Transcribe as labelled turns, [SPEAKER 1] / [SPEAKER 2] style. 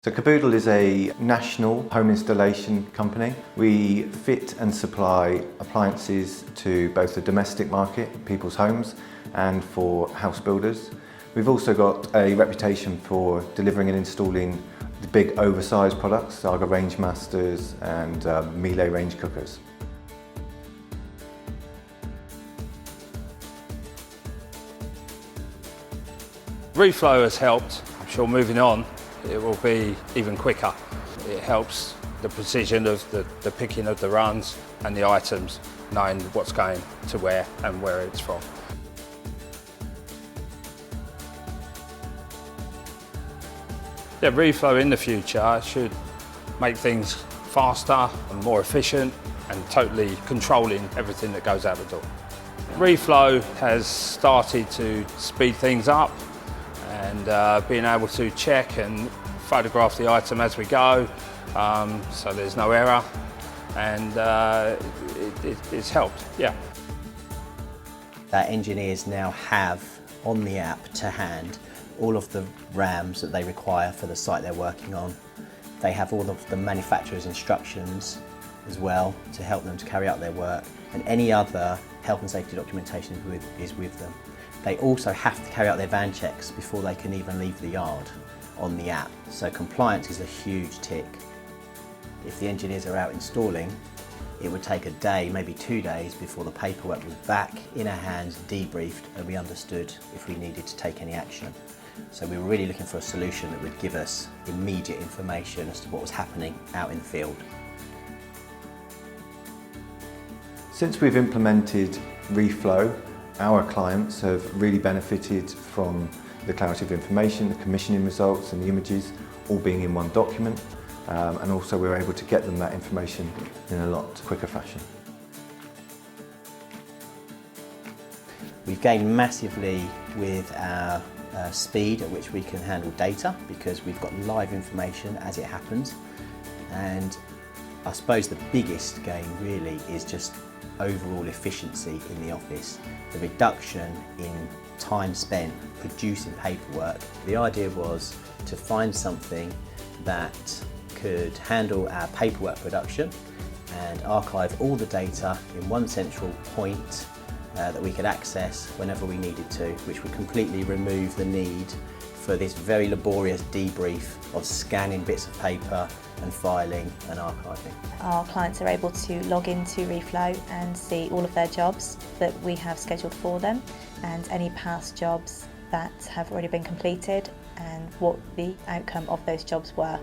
[SPEAKER 1] So Kaboodle is a national home installation company. We fit and supply appliances to both the domestic market, people's homes, and for house builders. We've also got a reputation for delivering and installing the big oversized products, Saga Range Masters and Miele range cookers.
[SPEAKER 2] Reflow has helped. I'm sure moving on it will be even quicker. It helps the precision of the picking of the runs and the items, knowing what's going to where and where it's from. Yeah, reflow in the future should make things faster and more efficient and totally controlling everything that goes out the door. Reflow has started to speed things up and being able to check and photograph the item as we go, so there's no error, and it's helped, yeah.
[SPEAKER 3] Our engineers now have on the app to hand all of the RAMs that they require for the site they're working on. They have all of the manufacturer's instructions as well to help them to carry out their work, and any other health and safety documentation is with them. They also have to carry out their van checks before they can even leave the yard on the app. So compliance is a huge tick. If the engineers are out installing, it would take a day, maybe 2 days before the paperwork was back in our hands, debriefed, and we understood if we needed to take any action. So we were really looking for a solution that would give us immediate information as to what was happening out in the field.
[SPEAKER 1] Since we've implemented Reflow, our clients have really benefited from the clarity of information, the commissioning results and the images all being in one document, and also we're able to get them that information in a lot quicker fashion.
[SPEAKER 3] We've gained massively with our speed at which we can handle data, because we've got live information as it happens, and I suppose the biggest gain really is just overall efficiency in the office, the reduction in time spent producing paperwork. The idea was to find something that could handle our paperwork production and archive all the data in one central point that we could access whenever we needed to, which would completely remove the need for this very laborious debrief of scanning bits of paper and filing and archiving.
[SPEAKER 4] Our clients are able to log into Reflow and see all of their jobs that we have scheduled for them, and any past jobs that have already been completed and what the outcome of those jobs were.